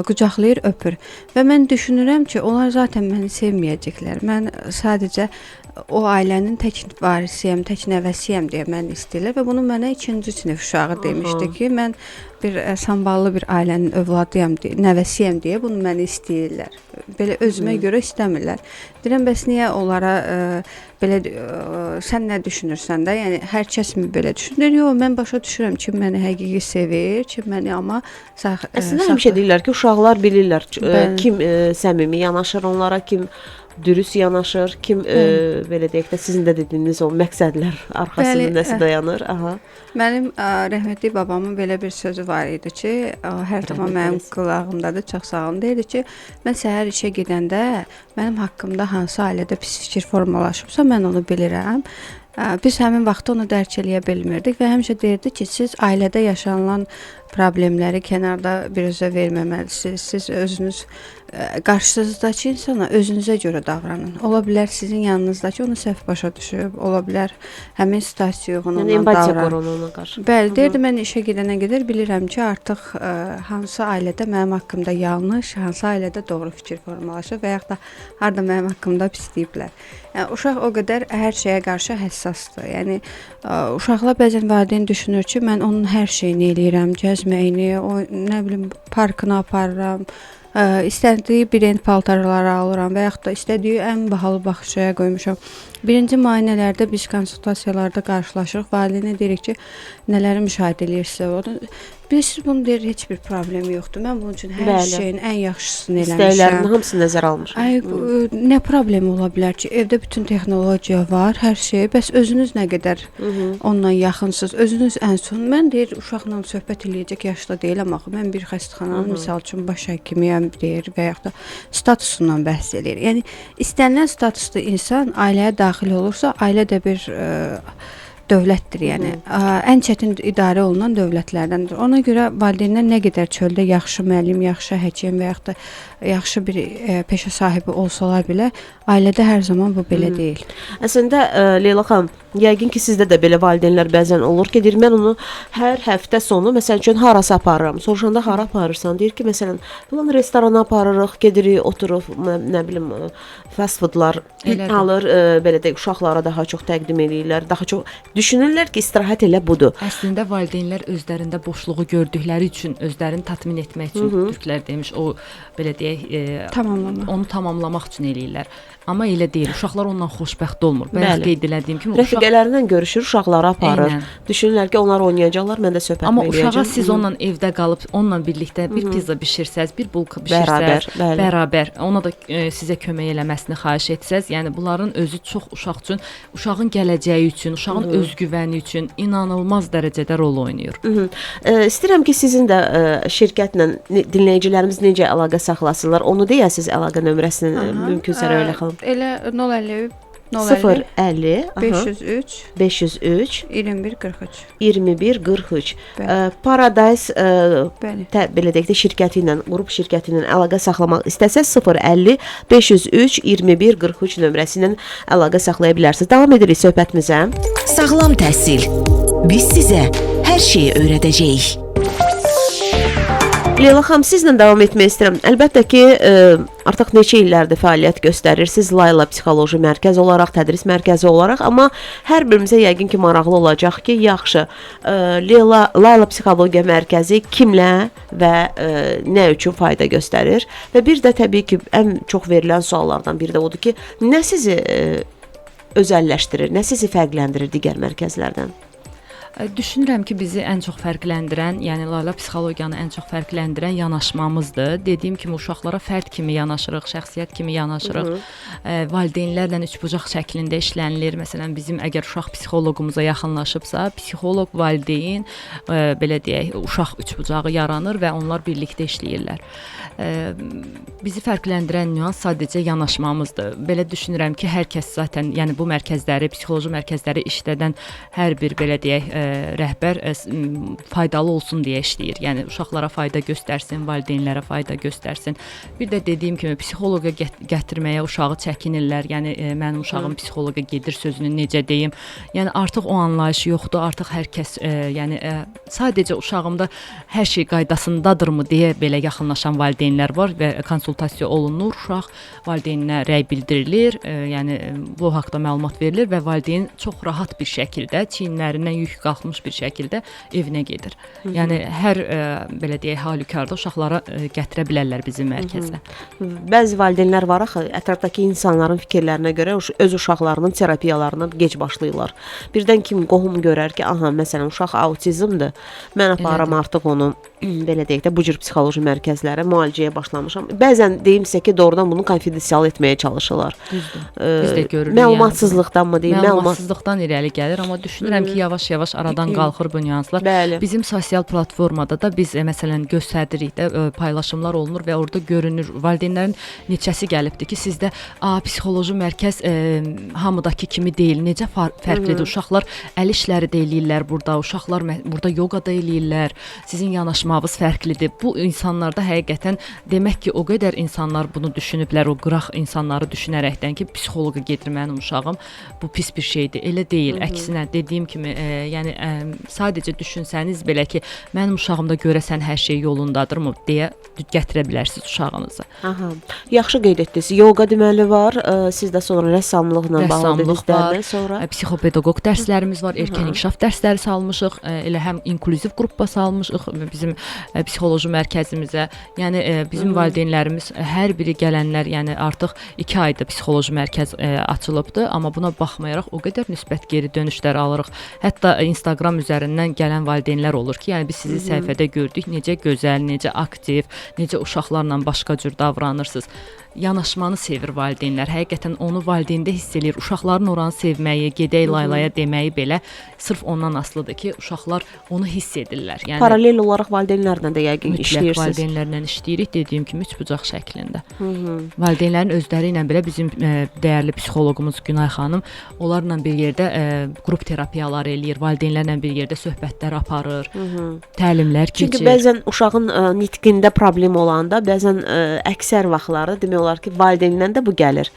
S2: qucaqlayır, öpür. Və mən düşünürəm ki, onlar zaten məni sevməyəcəklər. Mən sadəcə o ailənin tək varisiyəm, tək nəvəsiyəm deyə məni istəyirlər və bunu mənə 2-ci sinif uşağı demişdi ki, mən bir samballı bir ailənin övladıyam, nəvəsiyəm deyə bunu məni istəyirlər. Belə özümə görə istəmirlər. Deyirəm, bəs niyə onlara belə sən nə düşünürsən də? Yəni hər kəs mi belə düşünür? Yox, mən başa düşürəm ki, məni həqiqi sevir, ki, məni amma
S1: əslində həmişə deyirlər ki, uşaqlar bilirlər kim səmimi yanaşır onlara, kim dürüst yanaşır, kim belə deyək də sizin də dediyiniz o məqsədlər arxasında nəsə dayanır. Aha.
S2: Mənim rəhmətli babamın belə bir sözü var idi ki, hər zaman mənim qulağımdadır, çox sağ olun. Deyirdi ki, mən səhər işə gedəndə mənim haqqımda hansı ailədə pis fikir formalaşıbsa, mən onu bilirəm. Biz həmin vaxtda onu dərk eləyə bilmirdik və həmişə deyirdi ki, siz ailədə yaşanılan problemləri kənarda biruzə verməməlisiniz. Siz özünüz qarşınızdakı insana özünüzə görə davranın. Ola bilər sizin yanınızdakı onu səhv başa düşüb, ola bilər həmin situasiya uyğun ondan davranın.
S1: Ona qarşı.
S2: Bəli, deyirdi, mən işə gedənə qədər bilirəm ki, artıq hansı ailədə mənim haqqımda yanlış, hansı ailədə doğru fikir formalaşır və yaxud da harda mənim haqqımda pis deyiblər. Yəni, uşaq o qədər hər şeyə qarşı həssasdır. Yəni, uşaqlar bəzən valideyn düşünür ki, mən onun hər şeyini eləyirəm, gəzməyini, o, nə bilim, parkına aparıram, istədiyi bir paltarları alıram və yaxud da istədiyi ən bahalı bağçaya qoymuşam. Birinci müayinələrdə biz konsultasiyalarda qarşılaşırıq. Valideynə deyirik ki, nələri müşahidə edirsə, onu biz bunu deyir, heç bir problem yoxdur. Mən bunun üçün hər
S1: Bəli.
S2: şeyin ən yaxşısını
S1: İstəklərinin
S2: eləmişəm.
S1: hamısını nəzərə almış.
S2: Ay, nə problem ola bilər ki? Evdə bütün texnologiya var, hər şey. Bəs özünüz nə qədər onunla yaxınsınız? Özünüz ən son. Mən deyir, uşaqla söhbət eləyəcək yaşda deyiləm axı. Mən bir xəstəxananın misal üçün baş həkimiyəm deyir və yaxud da statusundan bəhs edir. Yəni istənilən statusda insan ailəyə daxil olursa, ailə də bir dövlətdir, yəni ən çətin idarə olunan dövlətlərdəndir. Ona görə valideynlər nə qədər çöldə yaxşı müəllim, yaxşı həkim və yaxud da yaxşı bir peşə sahibi olsalar belə, ailədə hər zaman bu belə deyil.
S1: Əslində Leyla xanım, yəqin ki sizdə də belə valideynlər bəzən olur ki, deyir mən onu hər həftə sonu məsəl üçün harasa aparıram. Soruşanda hara aparırsan? Deyir ki, məsələn, falan restorana aparırıq, gedirik, oturuq, nə bilim, fast foodlar alır, belə deyək, uşaqlara daha çox təqdim edirlər, daha çox düşünürlər ki, istirahət elə budur.
S3: Əslində valideynlər özlərində boşluğu gördükləri üçün, özlərini tatmin etmək üçün türklər demiş, o belə deyək, onu tamamlamaq üçün eləyirlər. Amma elə deyil. Uşaqlar ondan xoşbəxt olmur. Bayaq qeyd elədiyim kimi
S1: rəfiqələrindən görüşür, uşaqları aparır.
S3: Eynən.
S1: Düşünürlər ki, onlar oynayacaqlar, mən də söhbət edəcəm.
S3: Amma uşağa siz onunla evdə qalıb, onunla birlikdə bir pizza bişirsəz, bir bulka bişirsəz, bərabər ona da sizə kömək eləməsini xahiş etsəz, yəni bunların özü çox uşaq üçün, uşağın gələcəyi üçün, uşağın özgüvəni üçün inanılmaz dərəcədə rol oynayır.
S1: İstəyirəm ki, sizin də şirkətlə dinləyicilərimiz necə əlaqə saxlasınlar, onu deyəsiz əlaqə nömrəsini mümkünsə Röylə xanım.
S2: Elə 050
S1: 050
S2: 503
S1: 503
S2: 21 43.
S1: 21 43. Paradise belə deyək də şirkəti ilə, qrup şirkəti ilə əlaqə saxlamaq istəsəz 050 503 21 43 nömrəsi ilə əlaqə saxlaya bilərsiniz. Davam edirik söhbətimizə.
S4: Sağlam təhsil. Biz sizə hər şeyi öyrədəcəyik.
S1: Leyla xanım, sizlə davam etmək istəyirəm. Əlbəttə ki, artıq neçə illərdir fəaliyyət göstərirsiniz Layla Psixoloji Mərkəzi olaraq, tədris mərkəzi olaraq, amma hər birimizə yəqin ki, maraqlı olacaq ki, yaxşı, Layla Psixologiya Mərkəzi kimlə və nə üçün fayda göstərir? Və bir də təbii ki, ən çox verilən suallardan biri də odur ki, nə sizi özəlləşdirir, nə sizi fərqləndirir digər mərkəzlərdən?
S3: Düşünürəm ki, bizi ən çox fərqləndirən, yəni Layla psixologiyanı ən çox fərqləndirən yanaşmamızdır. Dediyim kimi uşaqlara fərd kimi yanaşırıq, şəxsiyyət kimi yanaşırıq. Valideynlərlə üçbucaq şəklində işlənilir. Məsələn, bizim əgər uşaq psixoloqumuza yaxınlaşıbsa, psixoloq, valideyn, belə deyək, uşaq üçbucağı yaranır və onlar birlikdə işləyirlər. Bizi fərqləndirən nüans sadəcə yanaşmamızdır. Belə düşünürəm ki, hər kəs zaten, yəni bu mərkəzləri, psixoloji mərkəzləri işlədən hər bir belə deyək, rəhbər faydalı olsun deyə işləyir. Yəni uşaqlara fayda göstərsin, valideynlərə fayda göstərsin. Bir də dediyim kimi psixoloqa gətirməyə uşağı çəkinirlər. Yəni mənim uşağım psixoloqa gedir sözünü necə deyim? Yəni artıq o anlayış yoxdur. Artıq hər kəs yəni sadəcə uşağımda hər şey qaydasındadırmı deyə belə yaxınlaşan valideynlər var və konsultasiya olunur. Uşaq valideyninə rəy bildirilir. Yəni bu haqqda məlumat verilir və valideyn çox rahat bir şəkildə çiyinlərindən yük qalxmış bir şəkildə evinə gedir. Yəni hər belə deyək halükarda uşaqlara gətirə bilərlər bizim mərkəzə.
S1: Bəzi valideynlər var axı, ətrafdakı insanların fikirlərinə görə öz uşaqlarının terapiyalarına gec başlayırlar. Birdən kim qohum görər ki, aha, məsələn, uşaq autizmdir. Mən aparıram artıq onu belə deyək də bu cür psixoloji mərkəzlərə müalicəyə başlamışam. Bəzən deyimsə ki, doğrudan bunu konfidensial etməyə çalışırlar.
S3: Biz də görürük.
S1: Məlumatsızlıqdanmı deyim?
S3: Məlumatsızlıqdan irəli gəlir, amma düşünürəm ki, yavaş-yavaş aradan qalxır bu nüanslar.
S1: Bəli.
S3: Bizim sosial platformada da biz məsələn göstəririk də paylaşımlar olunur və orada görünür valideynlərin neçəsi gəlibdi ki, sizdə psixoloji mərkəz hamıdakı kimi deyil. Necə fərqlidir? Uşaqlar əl işləri də eləyirlər burada, uşaqlar burada yoga da eləyirlər. Sizin yanaşmanız fərqlidir. Bu insanlarda həqiqətən demək ki, o qədər insanlar bunu düşünüblər, o qıraq insanları düşünərəkdən ki, psixoloqa gedir mənim uşağım. Bu pis bir şeydir. Elə deyil. Əksinə dediyim kimi, yəni Yəni sadəcə düşünsəniz belə ki, mənim uşağımda görəsən hər şey yolundadırmı deyə gətirə bilərsiniz uşağınızı.
S1: Aha. Yaxşı qeyd etdiniz. Yoga deməli var. Siz də sonra rəssamlıqla bağlı dediklərdən sonra
S3: psixopedaqoq dərslərimiz var, erkən inkişaf dərsləri salmışıq, elə həm inklüziv qrupa salmışıq bizim psixoloji mərkəzimizə. Yəni bizim valideynlərimiz hər biri gələnlər, yəni artıq 2 ayda psixoloji mərkəz açılıbdı, amma buna baxmayaraq o qədər müsbət geri dönüşlər alırıq. Hətta Instagram üzərindən gələn valideynlər olur ki, yəni biz sizi səhifədə gördük, necə gözəl, necə aktiv, necə uşaqlarla başqa cür davranırsınız. Yanaşmanı sevir valideynlər. Həqiqətən onu valideyndə hiss eləyir. Uşaqların oranı sevməyi, gedək Laylaya deməyi belə sırf ondan asılıdır ki, uşaqlar onu hiss edirlər. Yəni
S1: paralel olaraq valideynlərlə də yəqin
S3: mütləq
S1: işləyirsiniz.
S3: valideynlərlə işləyirik, dediyim kimi üçbucaq şəklində. Valideynlərin özləri ilə belə bizim dəyərli psixoloqumuz Günay xanım onlarla bir yerdə qrup terapiyaları eləyir, valideynlərlə bir yerdə söhbətlər aparır, təlimlər keçir.
S1: Çünki bəzən uşağın nitqində problem olanda, bəzən əksər vaxtlarda demək olar ki, valideyndən də bu gəlir.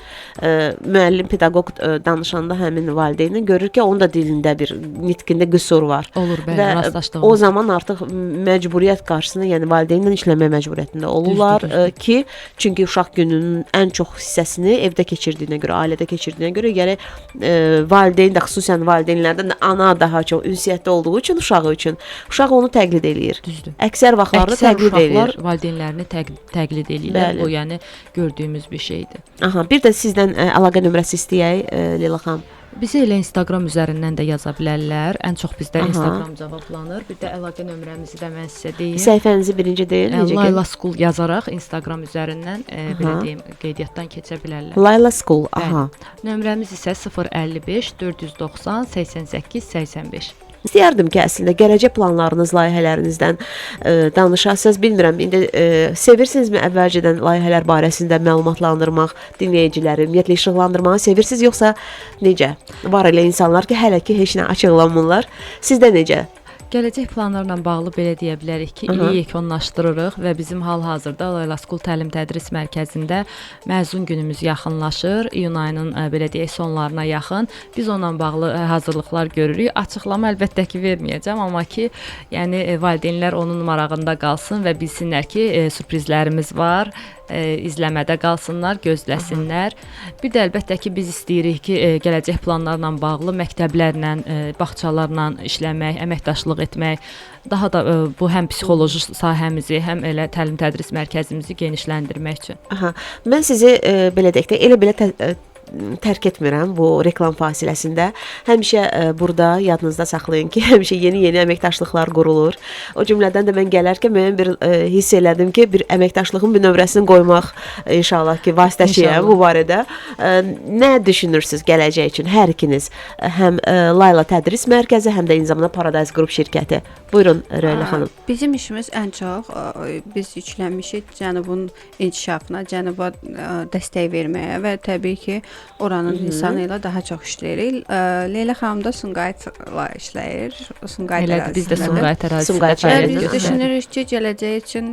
S1: Müəllim, pedaqoq danışanda həmin valideynin görür ki, onun da dilində bir nitqində qüsur var.
S3: Olur, bəli, rastlaşdığımız.
S1: O zaman artıq məcburiyyət qarşısında, yəni valideynlə işləmə məcburiyyətində olurlar ki, çünki uşaq gününün ən çox hissəsini evdə keçirdiyinə görə, ailədə keçirdiyinə görə, yəni valideyn də, xüsusən valideynlərdən ana daha çox ünsiyyətdə olduğu üçün uşaq onu təqlid eləyir.
S3: Düzdür.
S1: Əksər vaxtlarda təqlid eləyir.
S3: Valideynlərini təqlid eləyirlər.
S1: Bəli.
S3: O yəni gördüyümüz bir şeydir.
S1: Aha, bir də sizdən əlaqə nömrəsi istəyək, Leyla xanım.
S3: Bizi elə Instagram üzərindən də yaza bilərlər. Ən çox bizdə Instagram cavablanır. Bir də əlaqə nömrəmizi də mən sizə deyim.
S1: Səhifənizi birinci deyin.
S3: Layla School yazaraq Instagram üzərindən belə deyim, qeydiyyatdan keçə bilərlər.
S1: Layla School. Aha.
S3: Nömrəmiz isə 055 490 88 85.
S1: İstəyərdim ki, əslində gələcək planlarınız, layihələrinizdən danışasınız. Bilmirəm, indi sevirsinizmi əvvəlcədən layihələr barəsində məlumatlandırmaq, dinləyiciləri ümumiyyətlə işıqlandırmağı sevirsiniz, yoxsa necə? Var elə insanlar ki, hələ ki heç nə açıqlanmırlar. Sizdə necə?
S3: Gələcək planlarla bağlı belə deyə bilərik ki, ili yekunlaşdırırıq və bizim hal-hazırda Layla School təlim-tədris mərkəzində məzun günümüz yaxınlaşır. İyun ayının belə deyək sonlarına yaxın. Biz onunla bağlı hazırlıqlar görürük. Açıqlama əlbəttə ki verməyəcəm, amma ki, yəni valideynlər onun marağında qalsın və bilsinlər ki, sürprizlərimiz var. İzləmədə qalsınlar, gözləsinlər. Bir də əlbəttə ki, biz istəyirik ki, gələcək planlarla bağlı məktəblərlə, bağçalarla işləmək, əməkdaşlıq etmək, daha da bu həm psixoloji sahəmizi, həm elə təlim-tədris mərkəzimizi genişləndirmək üçün.
S1: Aha. Mən sizi belə deyək də, elə tərk etmirəm bu reklam fasiləsində. Həmişə burada yadınızda saxlayın ki, həmişə yeni əməkdaşlıqlar qurulur. O cümlədən də mən gələrkən müəyyən bir hiss elədim ki, bir əməkdaşlığın bir nömrəsini qoymaq inşallah ki, vasitəçiyəm bu barədə. Nə düşünürsünüz gələcək üçün hər ikiniz? Həm Layla Tədris Mərkəzi, həm də eyni zamanda Paradise Group şirkəti. Buyurun Röylə xanım.
S2: Bizim işimiz ən çox biz yüklənmişik Cənubun inkişafına, Cənuba dəstək verməyə və təbii ki, oranın insanı ilə daha çox işləyirik. Leyla xanım da Sumqayıtla işləyir.
S3: Elədir, biz də Sumqayıt ərazisində fəaliyyət
S2: Biz
S3: göstəririk.
S2: düşünürük ki, gələcək üçün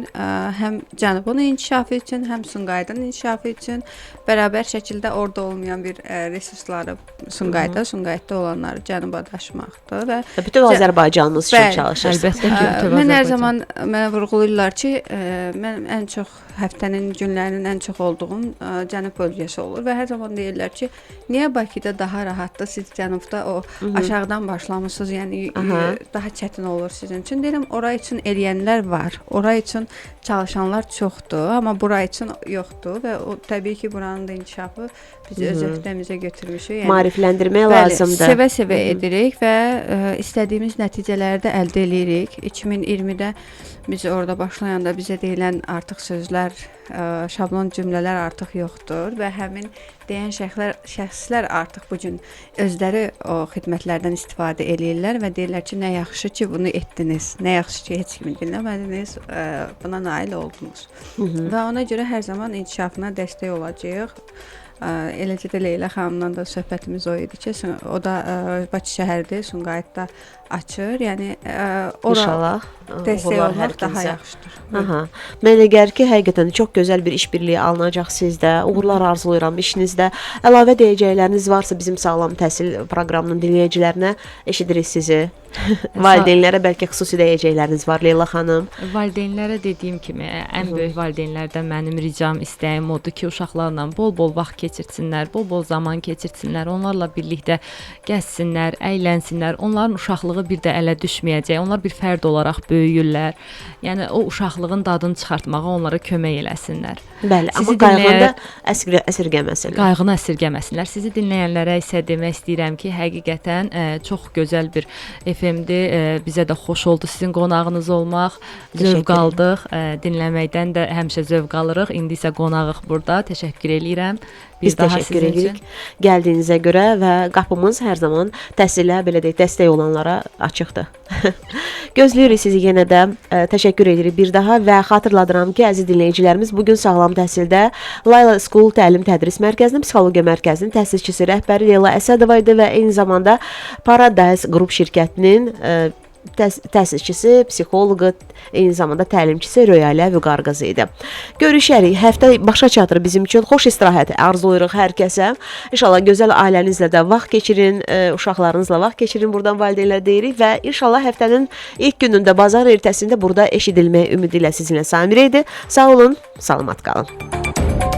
S2: həm Cənubun inkişafı üçün, həm Sumqayıtın inkişafı üçün bərabər şəkildə orada olmayan bir resursları Sumqayıtda olanları Cənuba daşımaqdır və
S1: Bütün Azərbaycanımız üçün çalışırsınız.
S3: Əlbəttə ki, bütün
S2: mən hər
S3: Azərbaycan.
S2: zaman mənə vurğulayırlar ki, mən ən çox həftənin günlərinin ən çox olduğum Cənub bölgəsi olur və hər zaman deyirlər ki, niyə Bakıda daha rahatdır, siz Cənubda o aşağıdan başlamısınız, yəni daha çətin olur sizin üçün. Deyirəm, ora üçün eləyənlər var, ora üçün çalışanlar çoxdur, amma bura üçün yoxdur və o təbii ki, buranın da inkişafı bizi öz öhdəmizə götürmüşük. Yəni,
S1: Maarifləndirmək lazımdır.
S2: Sevə-sevə edirik və istədiyimiz nəticələri də əldə edirik. 2020-də biz orada başlayanda bizə deyilən artıq sözlər, şablon cümlələr artıq yoxdur və həmin deyən şəxslər artıq bu gün özləri o xidmətlərdən istifadə eləyirlər və deyirlər ki, nə yaxşı ki, bunu etdiniz, nə yaxşı ki, heç kimi dinləmədiniz, buna nail oldunuz. Və ona görə hər zaman inkişafına dəstək olacağıq. Eləcə də Leyla xanımla da söhbətimiz o idi ki, o da Bakı şəhəridir, Sumqayıtda açır. Yəni ora
S1: İnşallah
S2: dəstək
S1: uğurlar
S2: olmaq
S1: hər
S2: daha
S1: kəsə.
S2: yaxşıdır.
S1: Aha. Mənə elə gəlir ki, həqiqətən çox gözəl bir işbirliyi alınacaq sizdə. Uğurlar arzulayıram işinizdə. Əlavə deyəcəkləriniz varsa bizim Sağlam Təhsil proqramının dinləyicilərinə eşidirik sizi. Valideynlərə bəlkə xüsusi deyəcəkləriniz var Leyla xanım.
S3: Valideynlərə dediyim kimi, ən böyük valideynlərdən mənim ricam, istəyim odur ki, uşaqlarla bol-bol vaxt keçirsinlər, bol-bol zaman keçirsinlər, onlarla birlikdə gəzsinlər, əylənsinlər. Onların uşaqlığı bir də ələ düşməyəcək. Onlar bir fərd olaraq böyüyürlər. Yəni o uşaqlığın dadını çıxartmağa onlara kömək eləsinlər.
S1: Bəli, amma
S3: Sizi
S1: qayğını da əsirgəməsinlər.
S3: Qayğını əsirgəməsinlər. Sizi dinləyənlərə isə demək istəyirəm ki, həqiqətən çox gözəl bir FM-dir. Bizə də xoş oldu sizin qonağınız olmaq. Zövq aldıq. Dinləməkdən də həmişə zövq alırıq. İndi isə qonağıq burada. Təşəkkür eləyirəm.
S1: Biz təşəkkür edirik gəldiyinizə görə və qapımız hər zaman təhsilə belə deyək, dəstək olanlara açıqdır. Gözləyirik sizi yenə də. Təşəkkür edirik bir daha və xatırladıram ki, əziz dinləyicilərimiz, bu gün Sağlam Təhsildə Layla School Təlim Tədris Mərkəzinin Psixologiya Mərkəzinin təsisçisi, rəhbəri Leyla Əsədova idi və eyni zamanda Paradise Qrup şirkətinin təsisçisi, psixoloqu, eyni zamanda təlimçisi Röyalə Vüqar qızı idi. Görüşərik. Həftə başa çatır bizim üçün. Xoş istirahət arzulayırıq hər kəsə. İnşallah gözəl ailənizlə də vaxt keçirin, uşaqlarınızla vaxt keçirin. Buradan valideynlərə deyirik və inşallah həftənin ilk günündə, bazar ertəsində burada eşidilməyə ümidi ilə sizinlə Samir idi. Sağ olun, salamat qalın.